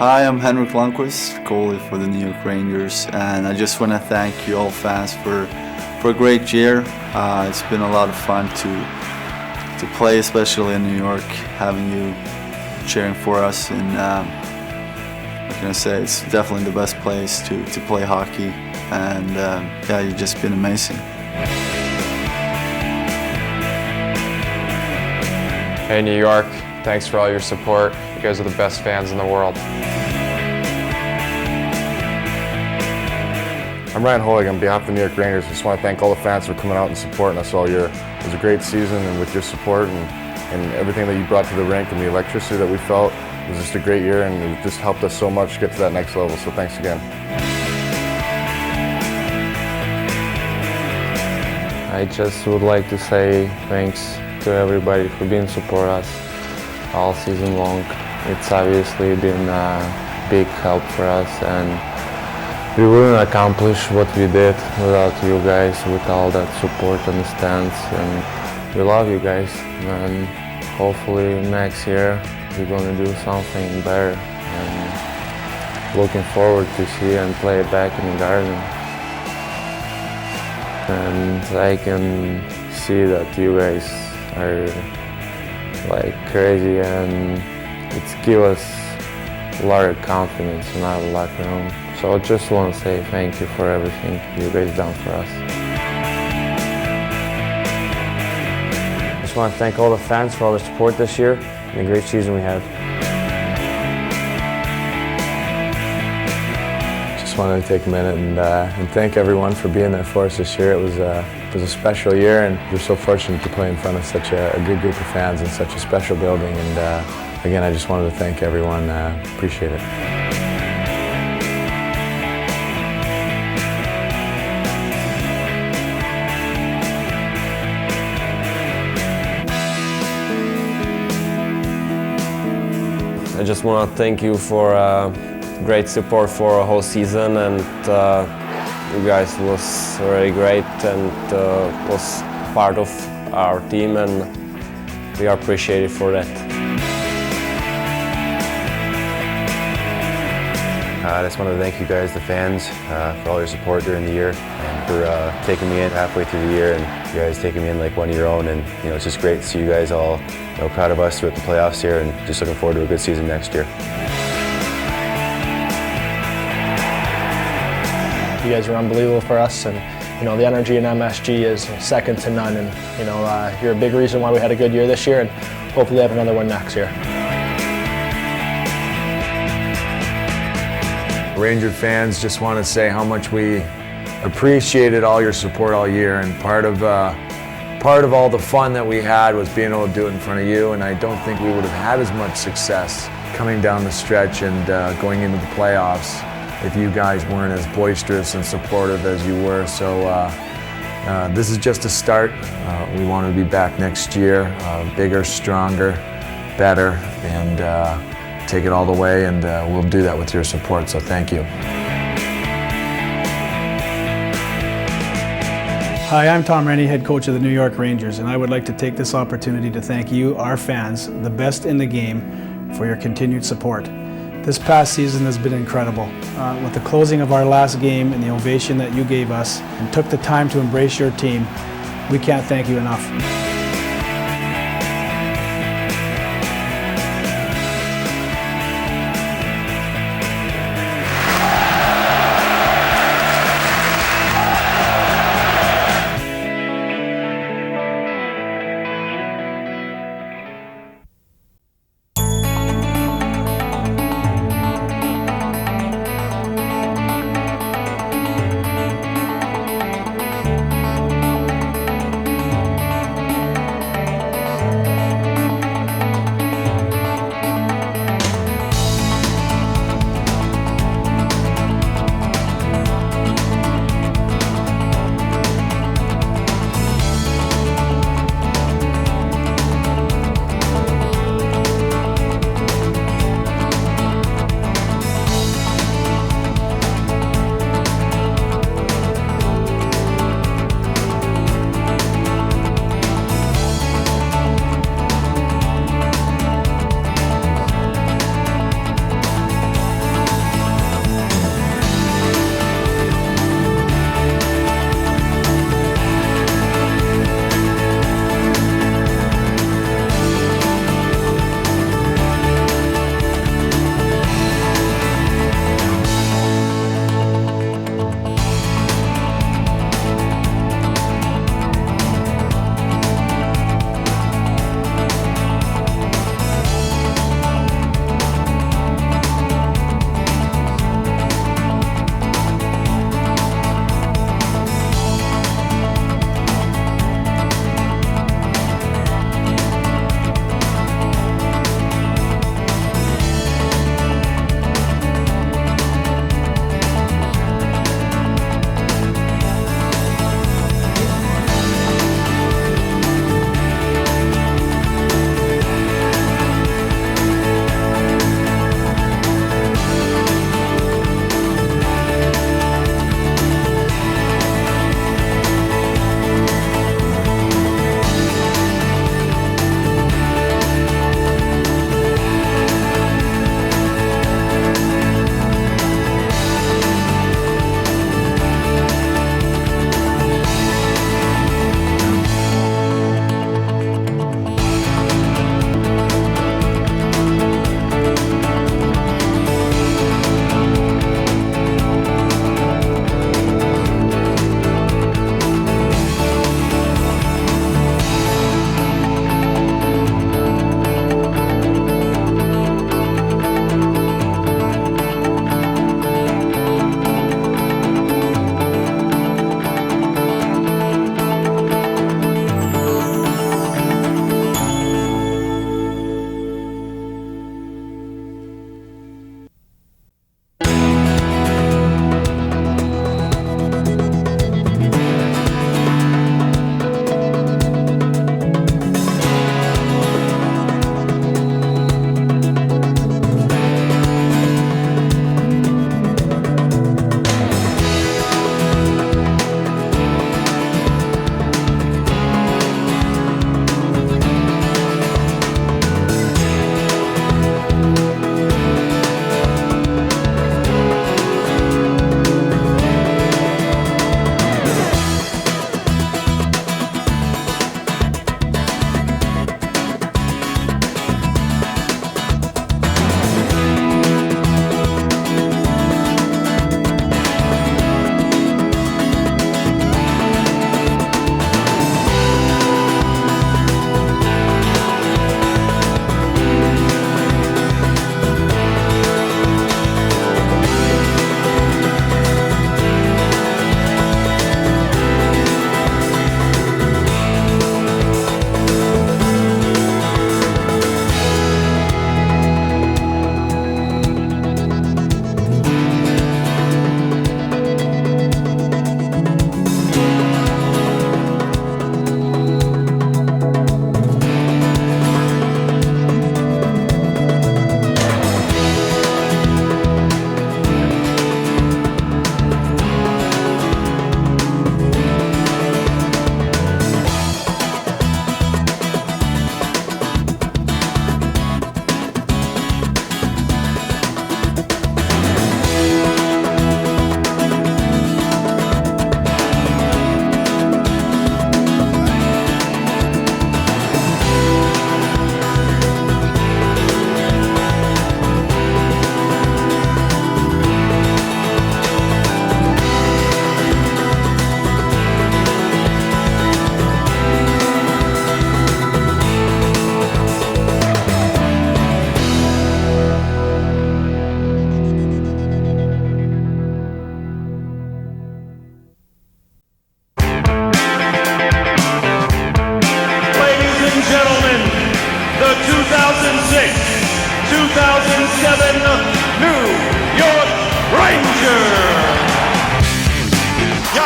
Hi, I'm Henrik Lundqvist, goalie for the New York Rangers, and I just want to thank you all fans for a great year. It's been a lot of fun to play, especially in New York, having you cheering for us. And what can I say? It's definitely the best place to play hockey, and yeah, you've just been amazing. Hey New York, thanks for all your support. You guys are the best fans in the world. I'm Ryan Holig on behalf of the New York Rangers. I just want to thank all the fans for coming out and supporting us all year. It was a great season, and with your support and everything that you brought to the rink and the electricity that we felt, it was just a great year, and it just helped us so much get to that next level. So thanks again. I just would like to say thanks to everybody for being support us all season long. It's obviously been a big help for us, and we wouldn't accomplish what we did without you guys, with all that support on the stands, and we love you guys, and hopefully next year we're going to do something better, and looking forward to see and play back in the Garden. And I can see that you guys are like crazy, and it's give us a lot of confidence in our locker room. So I just want to say thank you for everything you guys done for us. I just want to thank all the fans for all the support this year and the great season we had. Just wanted to take a minute and thank everyone for being there for us this year. It was a special year, and we're so fortunate to play in front of such a good group of fans in such a special building. And again, I just wanted to thank everyone. Appreciate it. I just want to thank you for great support for a whole season, and you guys was very great and was part of our team, and we are appreciated for that. I just wanted to thank you guys, the fans, for all your support during the year, and for taking me in halfway through the year, and you guys taking me in like one of your own. And it's just great to see you guys all proud of us throughout the playoffs here, and just looking forward to a good season next year. You guys are unbelievable for us, and the energy in MSG is second to none, and you're a big reason why we had a good year this year, and hopefully have another one next year. Ranger fans, just want to say how much we appreciated all your support all year, and part of all the fun that we had was being able to do it in front of you, and I don't think we would have had as much success coming down the stretch and going into the playoffs if you guys weren't as boisterous and supportive as you were. So this is just a start. We want to be back next year, bigger, stronger, better, and take it all the way, and we'll do that with your support, so thank you. Hi, I'm Tom Rennie, head coach of the New York Rangers, and I would like to take this opportunity to thank you, our fans, the best in the game, for your continued support. This past season has been incredible. With the closing of our last game and the ovation that you gave us and took the time to embrace your team, we can't thank you enough.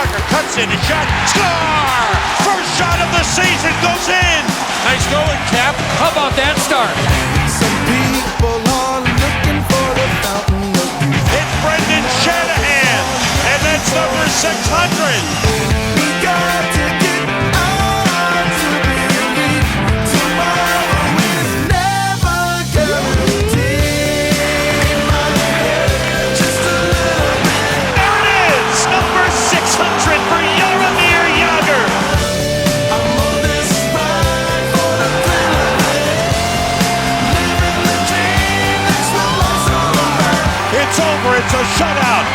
Yager cuts in, a shot, score! First shot of the season goes in! Nice going, Cap. How about that start? Some people are looking for the fountain of youth. It's Brendan Shanahan, and that's number 600. We got to get on to believe tomorrow is never guaranteed. Just a little bit. There it is, number 600 for Jaromir Jagr. I'm on this ride for the thrill of it. Living the dream, that's what life's all about. It's over, it's a shutout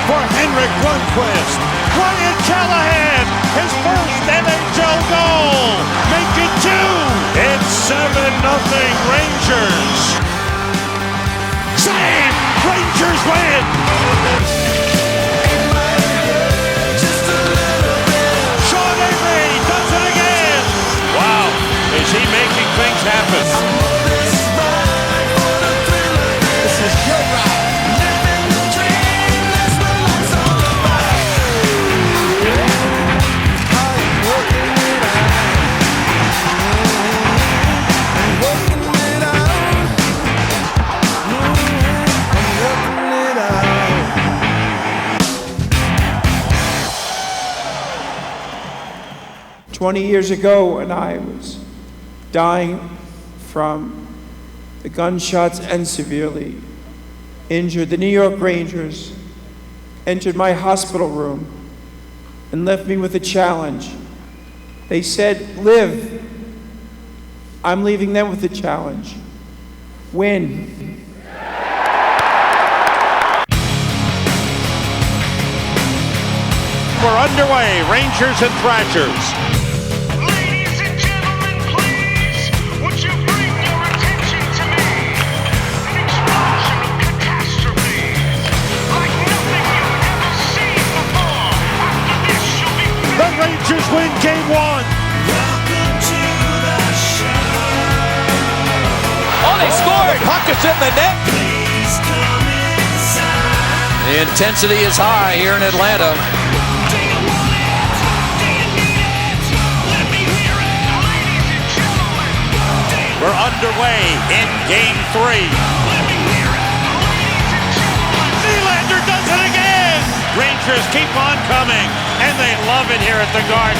for Henrik Lundqvist. Ryan Callahan, his first NHL goal. Make it 2. It's 7-0 Rangers. Save! Rangers win! Just a little bit. Sean Avery does it again! Wow, is he making things happen? I'm on this ride for the thrill of it. This is your ride. Living the dream, that's what life's all about. I'm working it out. I'm working it out. 20 years ago, when I was dying from the gunshots and severely injured, the New York Rangers entered my hospital room and left me with a challenge. They said, live. I'm leaving them with a challenge. Win. We're underway, Rangers and Thrashers. Ladies and gentlemen, please, would you bring your attention to me? An explosion of catastrophes, like nothing you've ever seen before. After this, you'll be... The Rangers win Game 1. Welcome to the show. Oh, they scored! Puck is in the net. Please come inside. The intensity is high here in Atlanta. Do you want it? Do you need it? Let me hear it. Ladies and gentlemen. Do you We're underway in Game 3. let me hear it? Ladies and gentlemen. Nylander does it again! Rangers keep on coming, and they love it here at the Garden.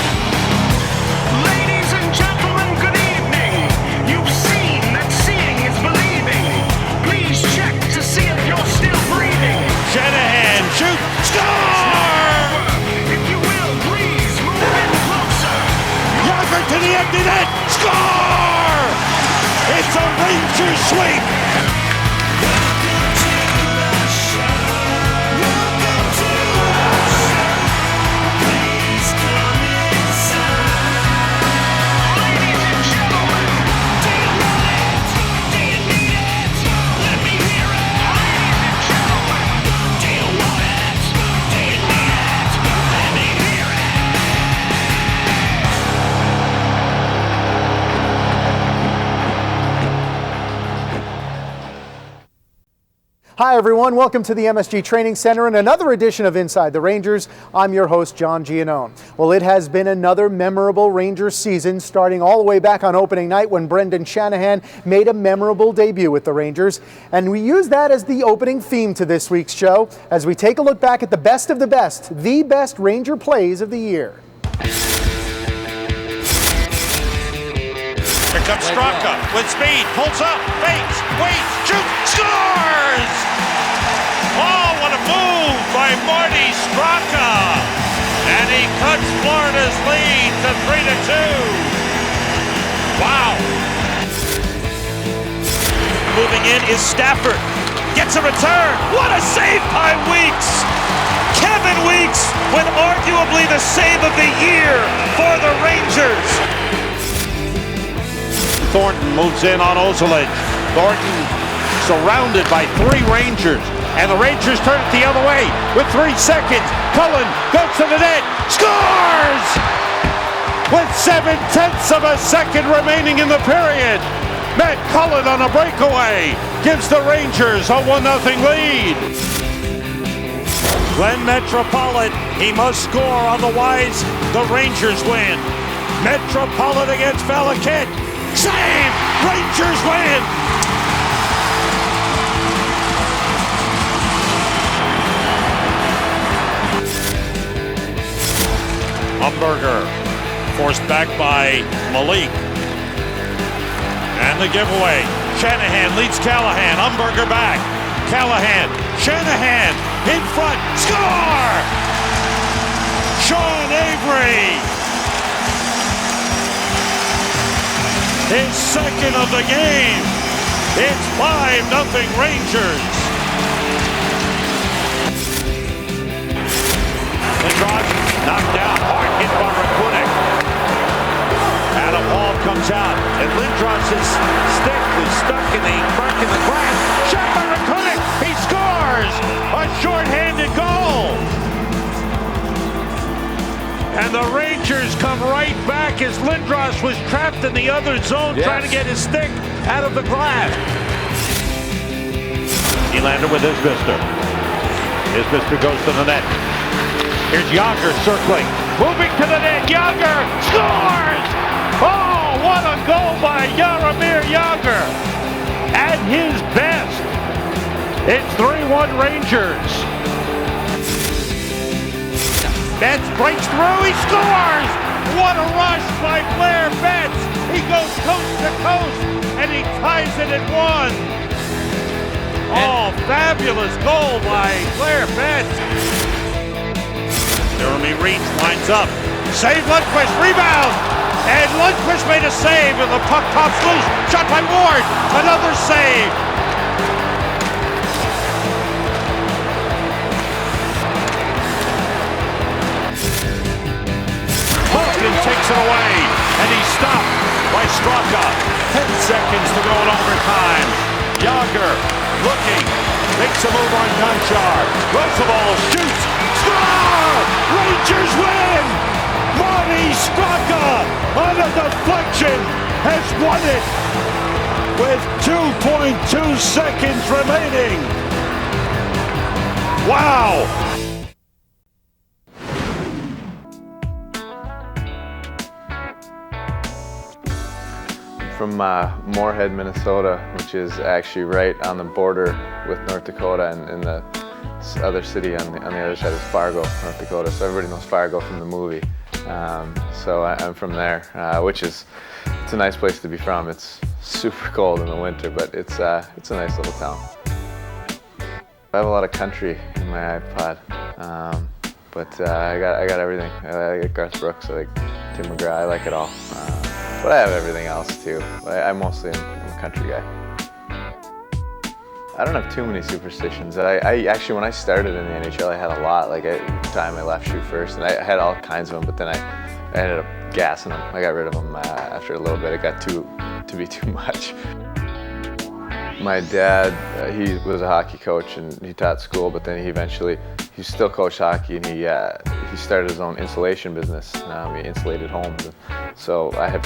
Ladies and gentlemen, good evening. You've seen that seeing is believing. Please check to see if you're still breathing. Shanahan, shoot, score! If you will, please move in closer. Yager to the empty net, score! It's a Rangers sweep! Welcome to the show. Welcome to the show. Please come inside. Ladies and gentlemen, do you want it? Do you need it? Let me hear it. Ladies and gentlemen, do you want it? Do you need it? Let me hear it. Hi everyone, welcome to the MSG Training Center and another edition of Inside the Rangers. I'm your host, John Giannone. Well, it has been another memorable Rangers season, starting all the way back on opening night when Brendan Shanahan made a memorable debut with the Rangers. And we use that as the opening theme to this week's show as we take a look back at the best of the best Ranger plays of the year. Here comes Straka with speed, pulls up, fakes, waits, shoots, scores! Oh, what a move by Marty Straka! And he cuts Florida's lead to 3-2. Wow! Moving in is Stafford. Gets a return. What a save by Weeks! Kevin Weeks with arguably the save of the year for the Rangers. Thornton moves in on Ozolich. Thornton surrounded by 3 Rangers. And the Rangers turn it the other way with 3 seconds. Cullen goes to the net. Scores! With 7/10 of a second remaining in the period. Matt Cullen on a breakaway gives the Rangers a 1-0 lead. Glenn Metropolitan, he must score, otherwise the Rangers win. Metropolitan against Valakit. Save! Rangers win! Umberger forced back by Malik. And the giveaway. Shanahan leads Callahan. Umberger back. Callahan. Shanahan in front. Score! Sean Avery. His second of the game. It's 5-0 Rangers. Lindros knocked down. Hard hit by Rakunek. Adam Hall comes out, and Lindros' stick is stuck in the crack in the glass. Shot by Rakunek. He scores! A short-handed goal. And the Rangers come right back as Lindros was trapped in the other zone trying to get his stick out of the glass. Nylander with Isbister. Isbister goes to the net. Here's Yager circling. Moving to the net. Yager scores! Oh, what a goal by Jaromir Yager. At his best. It's 3-1 Rangers. Betts breaks through, he scores! What a rush by Blair Betts! He goes coast to coast, and he ties it at 1. Oh, fabulous goal by Blair Betts. Jeremy Reach lines up. Save Lundqvist, rebound! And Lundqvist made a save, and the puck pops loose. Shot by Ward, another save. Takes it away, and he's stopped by Straka. 10 seconds to go in overtime. Yager looking, makes a move on Gonchar. Roosevelt shoots, score! Rangers win! Marty Straka on a deflection has won it with 2.2 seconds remaining. Wow! From Moorhead, Minnesota, which is actually right on the border with North Dakota, and the other city on the other side is Fargo, North Dakota. So everybody knows Fargo from the movie. So I'm from there, which is it's a nice place to be from. It's super cold in the winter, but it's a nice little town. I have a lot of country in my iPod, but I got everything. I like Garth Brooks, I like Tim McGraw, I like it all. But I have everything else too. I mostly am a country guy. I don't have too many superstitions. I actually, when I started in the NHL, I had a lot. Like I tie my left shoe first, and I had all kinds of them. But then I ended up gassing them. I got rid of them after a little bit. It got to be too much. My dad, he was a hockey coach and he taught school. But then he still coached hockey, and he started his own insulation business. He insulated homes. So I have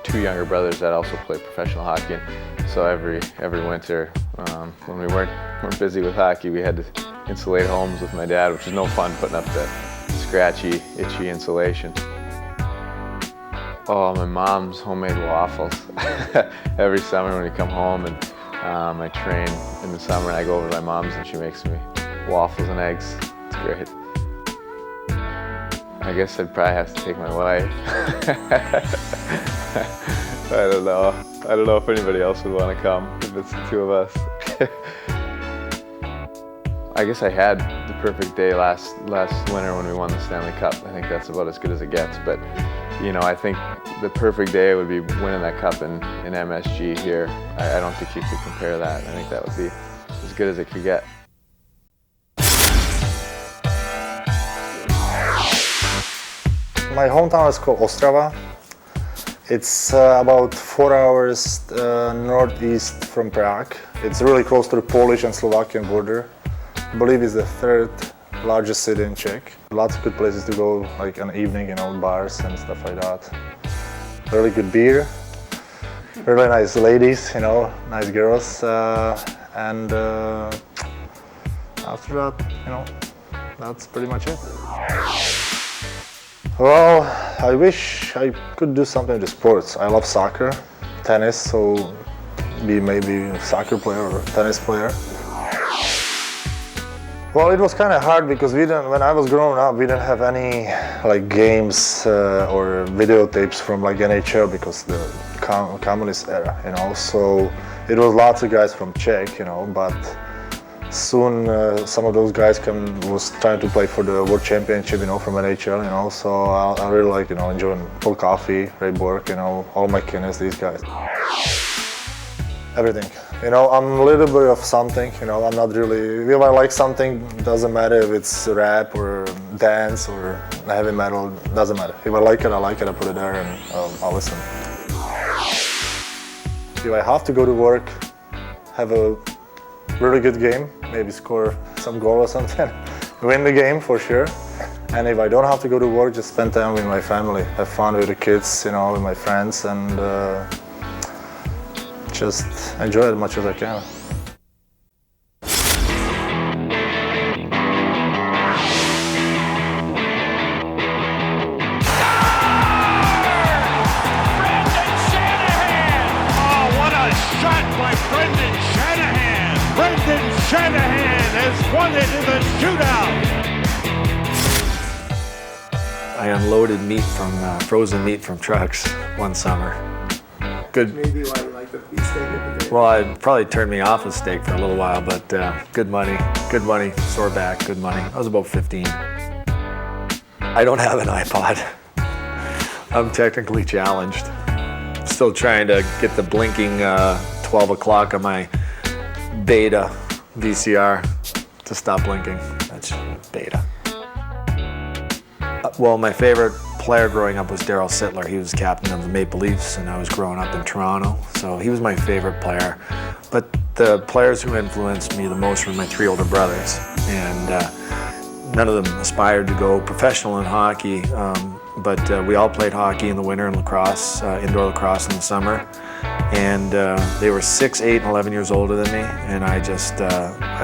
two younger brothers that also play professional hockey. And so every winter, when we weren't busy with hockey, we had to insulate homes with my dad, which is no fun putting up the scratchy, itchy insulation. Oh, my mom's homemade waffles. Every summer when we come home, and I train in the summer, and I go over to my mom's and she makes me waffles and eggs. It's great. I guess I'd probably have to take my wife. I don't know. I don't know if anybody else would want to come, if it's the two of us. I guess I had the perfect day last winter when we won the Stanley Cup. I think that's about as good as it gets. But, you know, I think the perfect day would be winning that cup in MSG here. I don't think you could compare that. I think that would be as good as it could get. My hometown is called Ostrava. It's about 4 hours northeast from Prague. It's really close to the Polish and Slovakian border. I believe it's the third largest city in Czech. Lots of good places to go, like an evening, you know, bars and stuff like that. Really good beer, really nice ladies, you know, nice girls. And after that, you know, that's pretty much it. Well, I wish I could do something with the sports. I love soccer, tennis, so be maybe a soccer player or a tennis player. Well, it was kind of hard because when I was growing up, we didn't have any like games or videotapes from like NHL because the communist era, you know. So it was lots of guys from Czech, you know, but soon some of those guys was trying to play for the World Championship, you know, from NHL, you know. So I really like, you know, enjoying Paul Coffey, Ray Bourque, you know, all my McInnes, these guys. Everything. You know, I'm a little bit of something, you know, I'm not really, if I like something, doesn't matter if it's rap or dance or heavy metal, doesn't matter. If I like it, I put it there and I'll listen. If I have to go to work, have a really good game, maybe score some goal or something, win the game for sure. And if I don't have to go to work, just spend time with my family, have fun with the kids, you know, with my friends, and just enjoy it as much as I can. Shanahan has won it in the shootout. I unloaded meat from frozen meat from trucks one summer. Good. Maybe why you like the beef steak. Well, it probably turned me off of steak for a little while, but good money, sore back, good money. I was about 15. I don't have an iPod. I'm technically challenged. Still trying to get the blinking 12 o'clock on my Beta VCR to stop blinking. That's Beta. Well, my favorite player growing up was Daryl Sittler. He was captain of the Maple Leafs, and I was growing up in Toronto, so he was my favorite player. But the players who influenced me the most were my three older brothers, and none of them aspired to go professional in hockey, but we all played hockey in the winter and lacrosse, indoor lacrosse in the summer. And they were 6, 8, and 11 years older than me, and I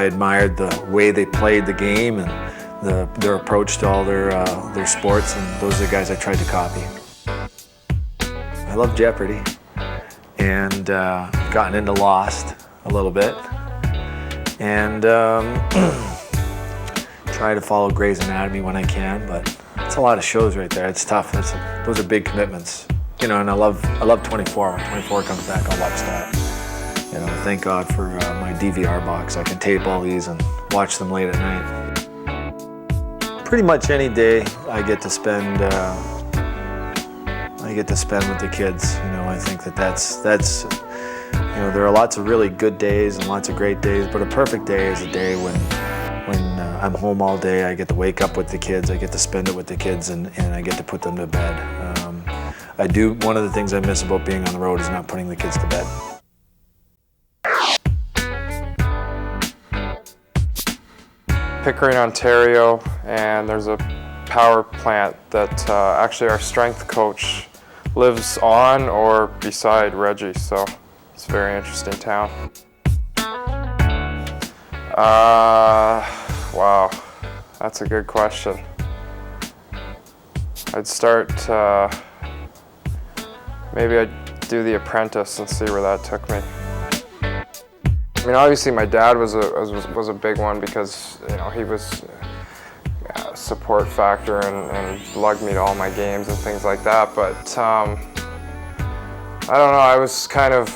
admired the way they played the game and their approach to all their sports, and those are the guys I tried to copy. I love Jeopardy, and gotten into Lost a little bit, and try to follow Grey's Anatomy when I can, but it's a lot of shows right there. It's tough. Those are big commitments. You know, and I love 24. When 24 comes back, I'll watch that. You know, thank God for my DVR box. I can tape all these and watch them late at night. Pretty much any day I get to spend with the kids. You know, I think that's you know, there are lots of really good days and lots of great days, but a perfect day is a day when I'm home all day. I get to wake up with the kids. I get to spend it with the kids, and I get to put them to bed. One of the things I miss about being on the road is not putting the kids to bed. Pickering, Ontario, and there's a power plant that actually our strength coach lives on or beside Reggie, so it's a very interesting town. Wow, that's a good question. I'd start, maybe I'd do The Apprentice and see where that took me. I mean, obviously my dad was a big one because, you know, he was a support factor and lugged me to all my games and things like that, but I don't know, I was kind of,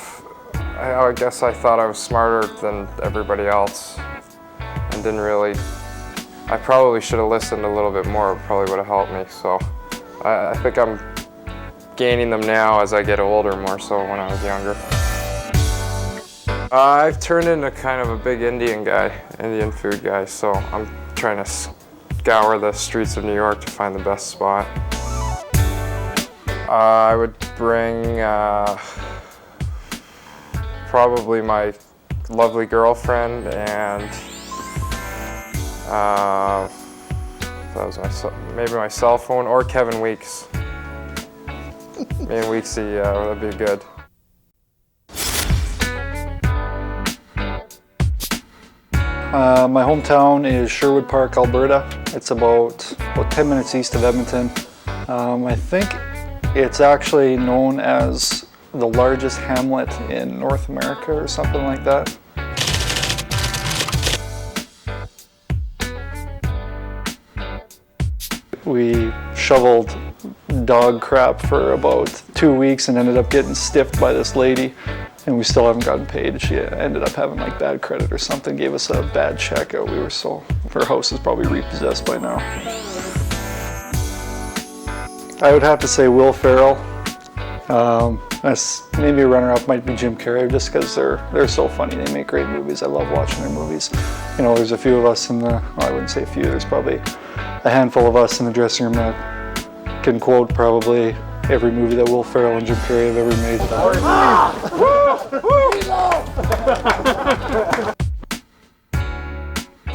I guess I thought I was smarter than everybody else and didn't really, I probably should have listened a little bit more, it probably would have helped me, so I think I'm gaining them now as I get older, more so when I was younger. I've turned into kind of a big Indian food guy, so I'm trying to scour the streets of New York to find the best spot. I would bring probably my lovely girlfriend and maybe my cell phone or Kevin Weeks. Me and Weeksy, that'd be good. My hometown is Sherwood Park, Alberta. It's about 10 minutes east of Edmonton. I think it's actually known as the largest hamlet in North America or something like that. We shoveled dog crap for about 2 weeks and ended up getting stiffed by this lady, and we still haven't gotten paid. She ended up having like bad credit or something, gave us a bad check. Her house is probably repossessed by now. I would have to say Will Ferrell. Maybe a runner-up might be Jim Carrey, just because they're so funny. They make great movies. I love watching their movies. You know, there's a few of us I wouldn't say a few, there's probably a handful of us in the dressing room that can quote probably every movie that Will Ferrell and Jim Carrey have ever made.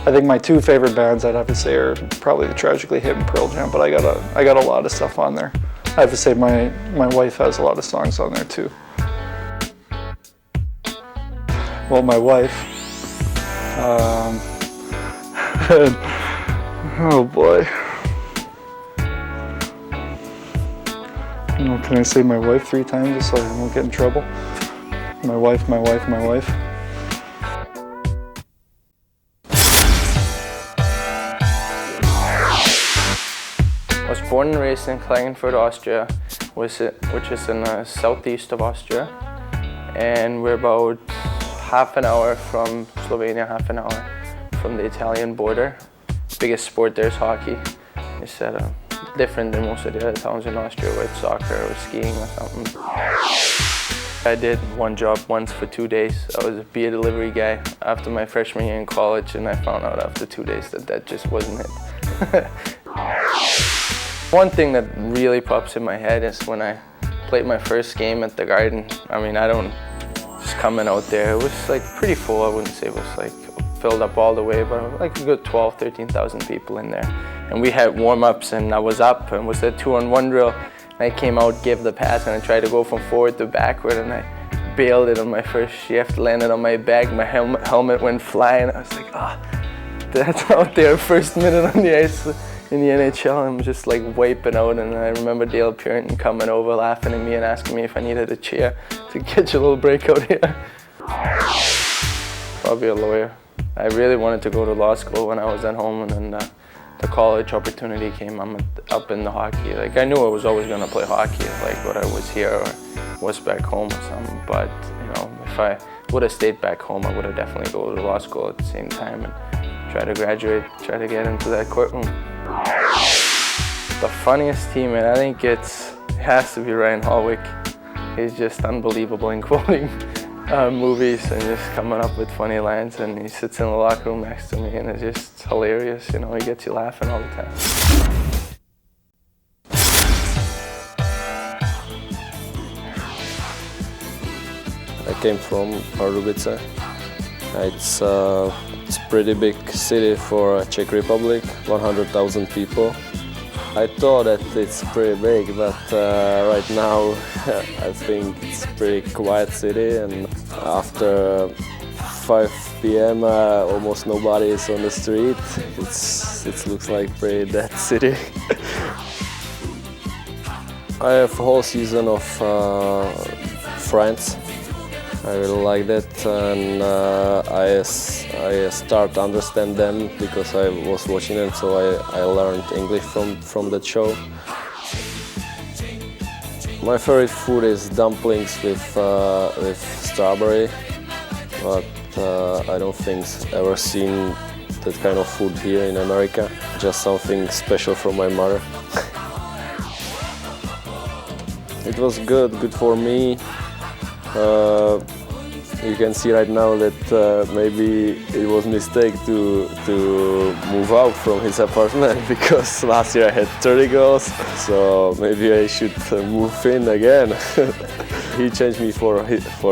I think my two favorite bands I'd have to say are probably the Tragically Hip and Pearl Jam, but I got a lot of stuff on there. I have to say my wife has a lot of songs on there too. Well, my wife, oh boy. Can I say my wife 3 times just so I won't get in trouble? My wife, my wife, my wife. I was born and raised in Klagenfurt, Austria, which is in the southeast of Austria. And we're about half an hour from Slovenia, half an hour from the Italian border. Biggest sport there is hockey. It's different than most of the other towns in Austria with soccer or skiing or something. I did one job once for 2 days. I was a beer delivery guy after my freshman year in college, and I found out after 2 days that just wasn't it. One thing that really pops in my head is when I played my first game at the Garden. I mean, just coming out there, it was like pretty full. I wouldn't say it was like filled up all the way, but like a good 12, 13,000 people in there. And we had warm-ups, and I was up and was a 2-on-1 drill. And I came out, gave the pass, and I tried to go from forward to backward, and I bailed it on my first shift, landed on my back, my helmet went flying. I was like, that's out there, first minute on the ice in the NHL. I'm just like wiping out, and I remember Dale Purinton coming over, laughing at me and asking me if I needed a chair to get you a little breakout here. Probably a lawyer. I really wanted to go to law school when I was at home, and then the college opportunity came up in the hockey. Like, I knew I was always gonna play hockey, like whether I was here or was back home or something. But you know, if I would have stayed back home, I would have definitely go to law school at the same time and try to graduate, try to get into that courtroom. The funniest teammate, I think it has to be Ryan Hallwick. He's just unbelievable in quoting movies and just coming up with funny lines, and he sits in the locker room next to me and it's just hilarious, you know, he gets you laughing all the time. I came from Pardubice. It's a pretty big city for Czech Republic, 100,000 people. I thought that it's pretty big, but right now I think it's a pretty quiet city, and after 5 p.m. Almost nobody is on the street. It looks like a pretty dead city. I have a whole season of friends. I really like that, and I start to understand them because I was watching it, so I learned English from that show. My favorite food is dumplings with strawberry, but I don't think I've ever seen that kind of food here in America. Just something special from my mother. It was good for me. You can see right now that maybe it was a mistake to move out from his apartment, because last year I had 30 goals, so maybe I should move in again. He changed me for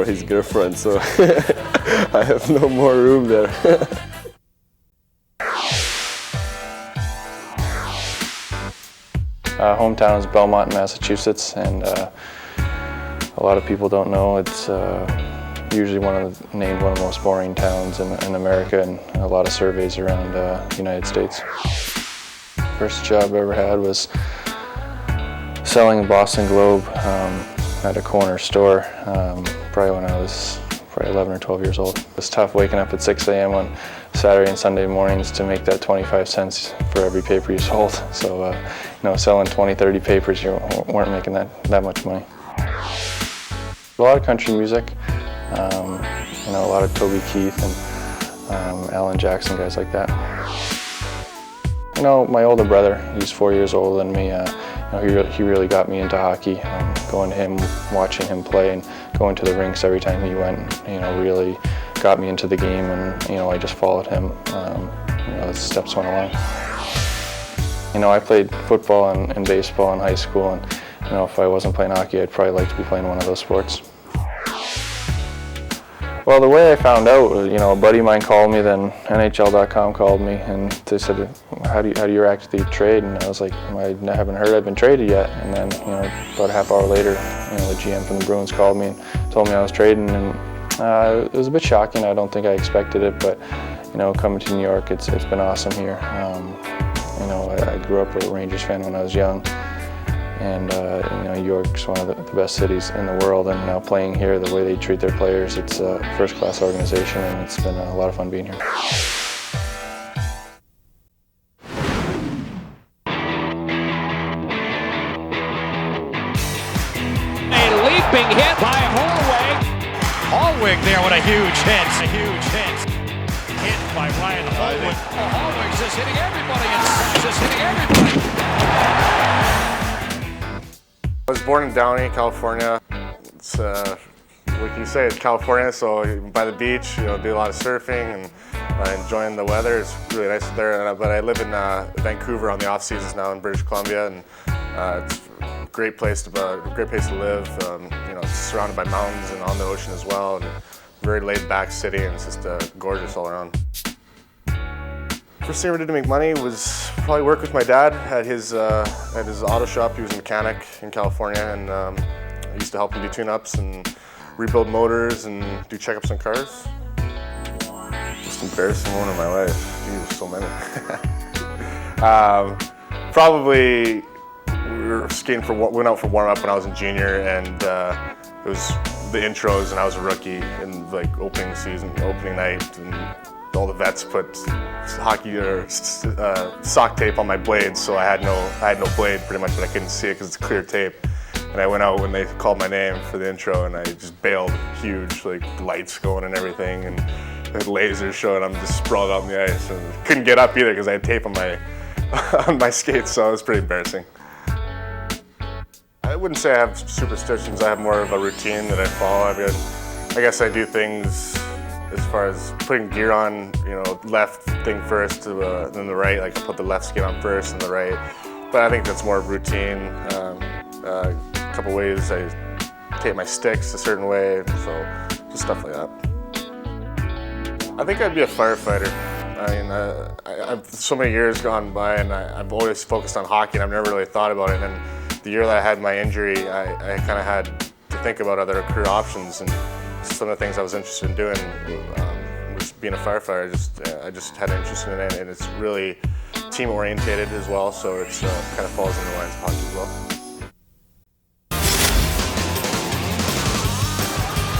his girlfriend, so I have no more room there. Hometown is Belmont, Massachusetts, and a lot of people don't know it's usually named one of the most boring towns in America, and a lot of surveys around the United States. First job I ever had was selling Boston Globe at a corner store, probably when I was 11 or 12 years old. It was tough waking up at 6 a.m. on Saturday and Sunday mornings to make that 25 cents for every paper you sold. So, selling 20, 30 papers, you weren't making that much money. A lot of country music, a lot of Toby Keith and Alan Jackson, guys like that. My older brother, he's 4 years older than me. He really got me into hockey. Going to him, watching him play, and going to the rinks every time he went, really got me into the game, and I just followed him. As steps went along. I played football and baseball in high school, and if I wasn't playing hockey, I'd probably like to be playing one of those sports. Well, the way I found out, a buddy of mine called me, then NHL.com called me, and they said, how do you react to the trade? And I was like, I haven't heard I've been traded yet. And then, about a half hour later, the GM from the Bruins called me and told me I was trading, and it was a bit shocking. I don't think I expected it, but, coming to New York, it's been awesome here. I grew up a Rangers fan when I was young. And New York's one of the best cities in the world, and now playing here, the way they treat their players, it's a first-class organization, and it's been a lot of fun being here. A leaping hit by Hallweg. Hallweg there with a huge hit. A huge hit. Hit by Ryan Hallweg. Hallweg's just hitting everybody, and just hitting everybody. I was born in Downey, California. It's like you say, it's California, so by the beach, do a lot of surfing and enjoying the weather. It's really nice there. But I live in Vancouver on the off seasons now in British Columbia, and it's a great place to live. It's surrounded by mountains and on the ocean as well, and a very laid-back city, and it's just gorgeous all around. First thing I ever did to make money was probably work with my dad at his auto shop. He was a mechanic in California, and I used to help him do tune-ups and rebuild motors and do checkups on cars. Most embarrassing moment of my life. Geez, so many. Probably we were skating went out for warm-up when I was in junior, and it was the intros, and I was a rookie in opening night, and all the vets put hockey or sock tape on my blades, so I had no blade pretty much, but I couldn't see it because it's clear tape. And I went out when they called my name for the intro, and I just bailed huge, lights going and everything, and lasers showing. I'm just sprawled out on the ice, and couldn't get up either because I had tape on my skates, so it was pretty embarrassing. I wouldn't say I have superstitions. I have more of a routine that I follow. I guess I do things as far as putting gear on, left thing first then the right. I put the left skin on first and the right. But I think that's more routine. A couple ways I tape my sticks a certain way, so just stuff like that. I think I'd be a firefighter. I've so many years gone by, and I've always focused on hockey, and I've never really thought about it. And the year that I had my injury, I kind of had to think about other career options, and some of the things I was interested in doing was being a firefighter. I just had an interest in it, and it's really team-orientated as well, so it's kind of falls in the lines of hockey as well.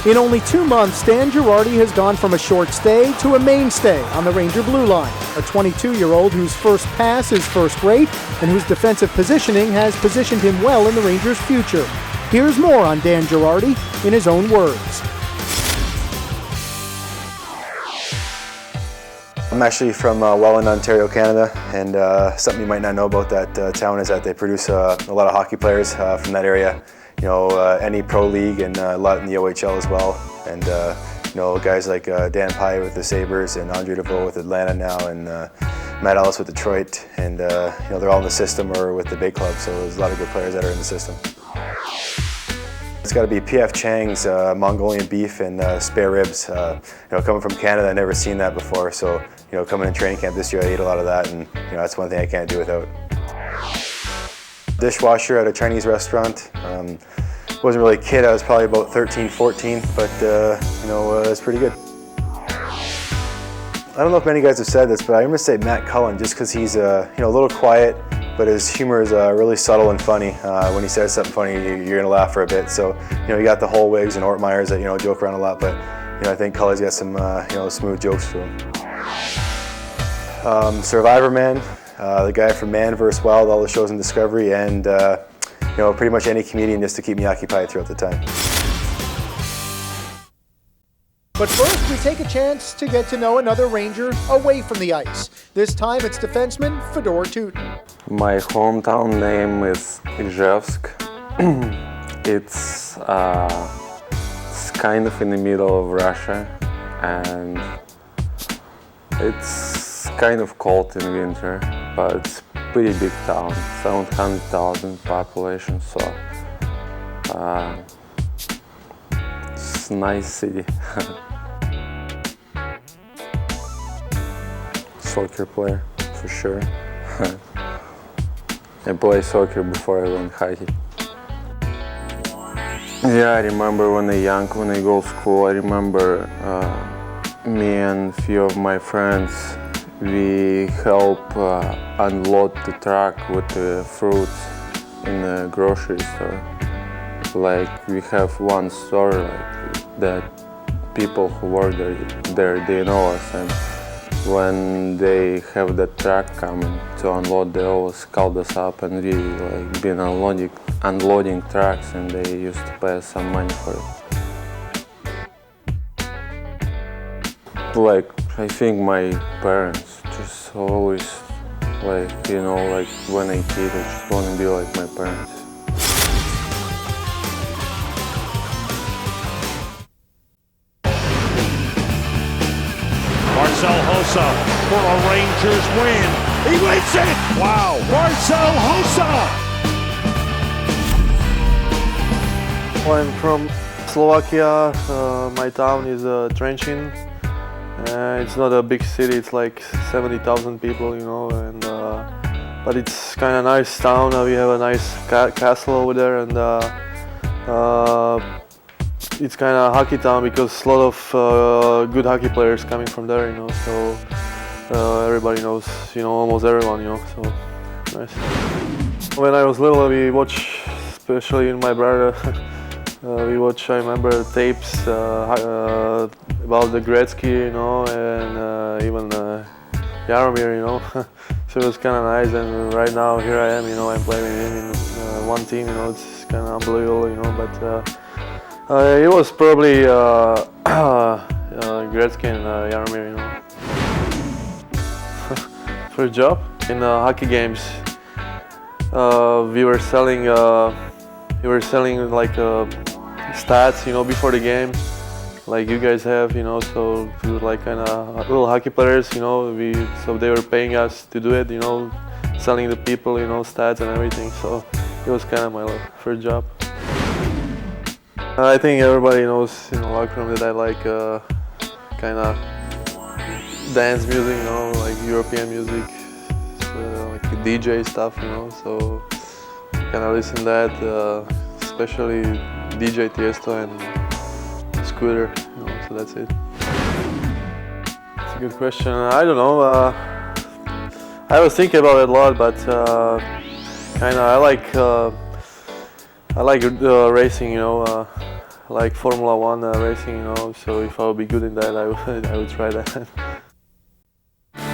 In only 2 months, Dan Girardi has gone from a short stay to a mainstay on the Ranger blue line. A 22-year-old whose first pass is first rate and whose defensive positioning has positioned him well in the Rangers' future. Here's more on Dan Girardi in his own words. I'm actually from Welland, Ontario, Canada, and something you might not know about that town is that they produce a lot of hockey players from that area. Any pro league and a lot in the OHL as well. And guys like Dan Pye with the Sabres and Andre Deveaux with Atlanta now, and Matt Ellis with Detroit, and they're all in the system or with the big club. So there's a lot of good players that are in the system. It's got to be P.F. Chang's Mongolian beef and spare ribs. Coming from Canada, I've never seen that before. So coming in training camp this year, I ate a lot of that, and that's one thing I can't do without. Dishwasher at a Chinese restaurant. Wasn't really a kid, I was probably about 13, 14, but it's pretty good. I don't know if many guys have said this, but I'm going to say Matt Cullen, just because he's a little quiet, but his humor is really subtle and funny. When he says something funny, you're going to laugh for a bit. So, you got the Holwigs and Ortmeyers that, joke around a lot, but, I think Cullen's got some, smooth jokes to him. Survivor Man, the guy from Man vs. Wild, all the shows in Discovery, and, pretty much any comedian just to keep me occupied throughout the time. But first, we take a chance to get to know another Ranger away from the ice. This time, it's defenseman Fedor Tyutin. My hometown name is Izhevsk. It's kind of in the middle of Russia, and it's kind of cold in winter, but it's pretty big town, 700,000 population, so it's a nice city. Soccer player, for sure. I played soccer before I learned hockey. Yeah, I remember when I go to school, I remember me and a few of my friends, we help unload the truck with the fruits in the grocery store. Like, we have one store that people who work there, they know us, and when they have the truck coming to unload, they always called us up, and we been unloading trucks, and they used to pay us some money for it. I think my parents just always when I kid, I just want to be like my parents. Marcel Hossa for a Rangers win. He wins it! Wow! Marcel Hossa! Well, I'm from Slovakia. My town is Trenčín. It's not a big city. It's like 70,000 people, and but it's kind of nice town. We have a nice castle over there, and it's kind of hockey town because a lot of good hockey players coming from there, so everybody knows, almost everyone, so nice. When I was little, we watched, especially my brother, we watched, I remember, tapes about the Gretzky, and even Jaromir, so it was kind of nice, and right now here I am, I'm playing with him in one team, it's kind of unbelievable, but it was probably Gretzky and Jaromir, For a job in hockey games, we were selling like stats, before the game, like you guys have, so we were like kind of little hockey players, so they were paying us to do it, selling the people, stats and everything. So it was kind of my first job. I think everybody knows in the locker room that I like kind of dance music, like European music, like DJ stuff, so kind of listen to that, especially DJ Tiesto and Scooter, so that's it. It's a good question. I don't know. I was thinking about it a lot, but kind of I like racing, I like Formula One racing, so if I would be good in that, I would try that.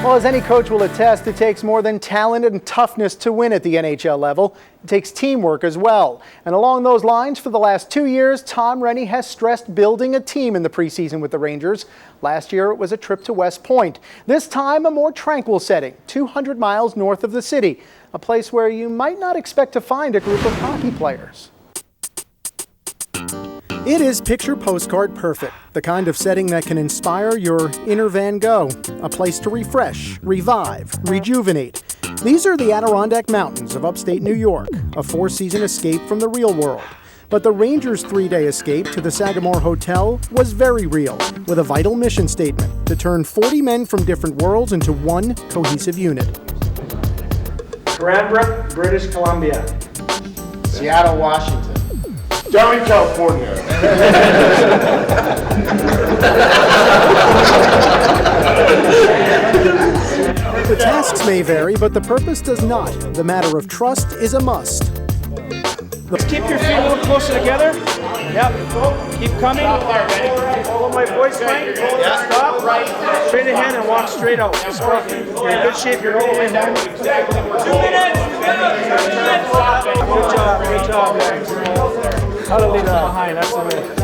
Well, as any coach will attest, it takes more than talent and toughness to win at the NHL level. It takes teamwork as well. And along those lines, for the last 2 years, Tom Renney has stressed building a team in the preseason with the Rangers. Last year, it was a trip to West Point. This time, a more tranquil setting, 200 miles north of the city, a place where you might not expect to find a group of hockey players. It is picture postcard perfect, the kind of setting that can inspire your inner Van Gogh, a place to refresh, revive, rejuvenate. These are the Adirondack Mountains of upstate New York, a 4-season escape from the real world. But the Rangers' 3-day escape to the Sagamore Hotel was very real, with a vital mission statement to turn 40 men from different worlds into one cohesive unit. Cranbrook, British Columbia. Seattle, Washington. Down in California. The tasks may vary, but the purpose does not. The matter of trust is a must. Keep your feet a little closer together. Yep. Keep coming. Follow my voice, Mike. Stop. Straight ahead and walk straight out. You're in good shape. You're rolling in. 2 minutes. Good job. How to leave behind. That's the way. Good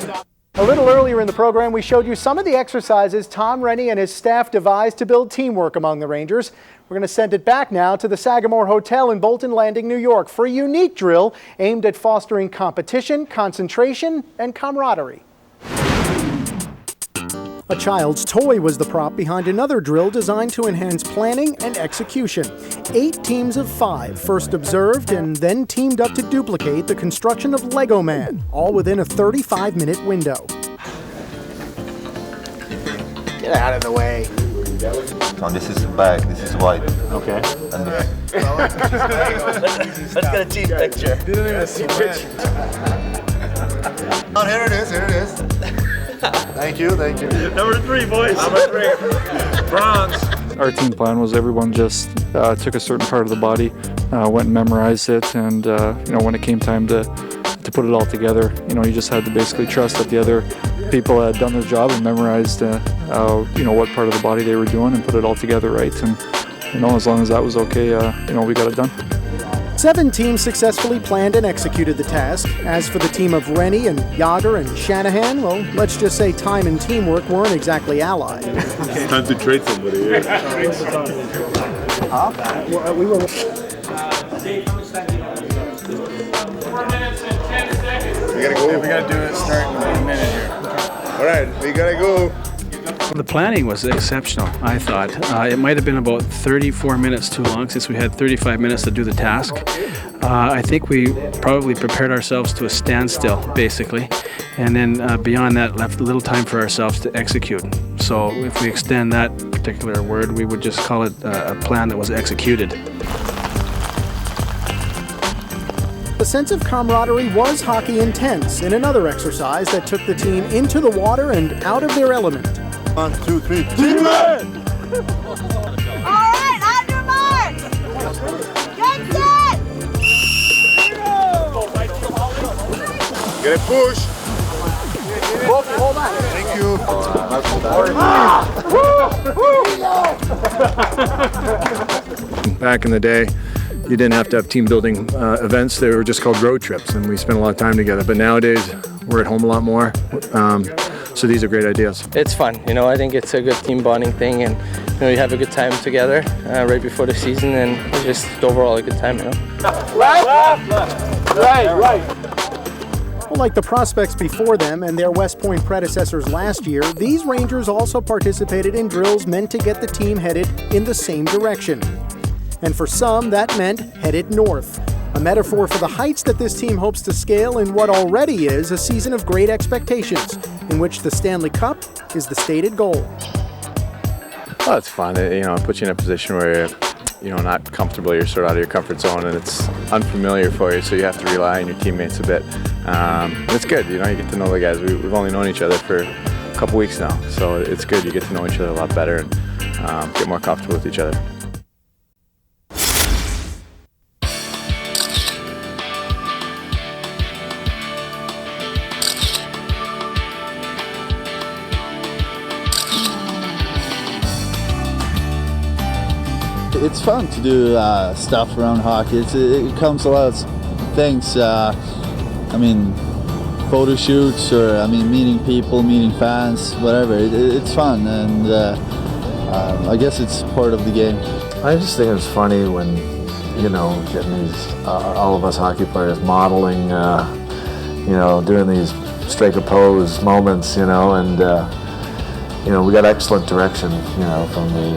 job. A little earlier in the program, we showed you some of the exercises Tom Renney and his staff devised to build teamwork among the Rangers. We're going to send it back now to the Sagamore Hotel in Bolton Landing, New York, for a unique drill aimed at fostering competition, concentration, and camaraderie. A child's toy was the prop behind another drill designed to enhance planning and execution. 8 teams of 5 first observed and then teamed up to duplicate the construction of Lego Man, all within a 35-minute window. Get out of the way. So this is black, this is white. Okay. And Let's get a team picture. Didn't even see it. Oh, here it is. Thank you. Number 3, boys. Number 3. Bronze. Our team plan was everyone just took a certain part of the body, went and memorized it, and when it came time to put it all together, you just had to basically trust that the other people had done their job and memorized, what part of the body they were doing and put it all together right. And as long as that was okay, we got it done. 7 teams successfully planned and executed the task. As for the team of Renney and Yager and Shanahan, well, let's just say time and teamwork weren't exactly allied. It's time to trade somebody. We were. 4 minutes and 10 seconds. We gotta go. We gotta do it starting in a minute here. All right, we gotta go. The planning was exceptional, I thought. It might have been about 34 minutes too long since we had 35 minutes to do the task. I think we probably prepared ourselves to a standstill, basically, and then beyond that left a little time for ourselves to execute. So if we extend that particular word, we would just call it a plan that was executed. The sense of camaraderie was hockey intense in another exercise that took the team into the water and out of their element. 1, 2, 3, team man! All right, on your mark! Get set! Get it, push! Hold on. Thank you. Back in the day, you didn't have to have team building events. They were just called road trips, and we spent a lot of time together. But nowadays, we're at home a lot more. So these are great ideas. It's fun, I think it's a good team bonding thing, and you have a good time together right before the season, and it's just overall a good time. Right. Well, like the prospects before them and their West Point predecessors last year, these Rangers also participated in drills meant to get the team headed in the same direction. And for some, that meant headed north. A metaphor for the heights that this team hopes to scale in what already is a season of great expectations, in which the Stanley Cup is the stated goal. Well, it's fun. It puts you in a position where you're not comfortable. You're sort of out of your comfort zone, and it's unfamiliar for you, so you have to rely on your teammates a bit. It's good. You get to know the guys. We've only known each other for a couple weeks now, so it's good. You get to know each other a lot better and get more comfortable with each other. It's fun to do stuff around hockey. It comes a lot of things. Photo shoots or meeting people, meeting fans, whatever. It's fun, and I guess it's part of the game. I just think it's funny when getting these all of us hockey players modeling, doing these striker pose moments, and we got excellent direction, from the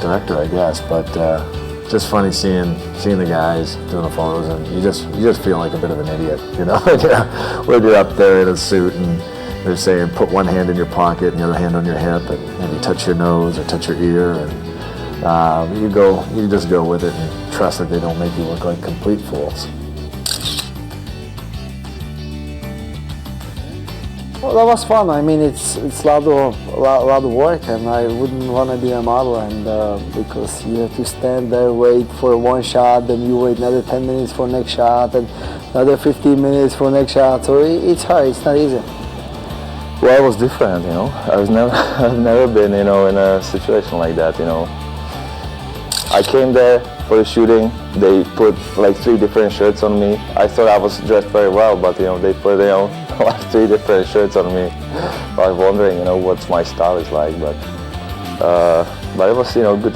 director, I guess, but just funny seeing the guys doing the photos, and you just feel like a bit of an idiot, when you're up there in a suit and they're saying put one hand in your pocket and the other hand on your hip and maybe touch your nose or touch your ear, and you just go with it and trust that they don't make you look like complete fools. Well, that was fun. I mean, it's a lot of work, and I wouldn't want to be a model, and because you have to stand there, wait for one shot, then you wait another 10 minutes for next shot, and another 15 minutes for next shot. So it's hard. It's not easy. Well, it was different, you know. I've never been, you know, in a situation like that, you know. I came there for the shooting. They put like 3 different shirts on me. I thought I was dressed very well, but you know, they put, you know, like 3 different shirts on me. I was wondering, you know, what my style is like, but it was, you know, good.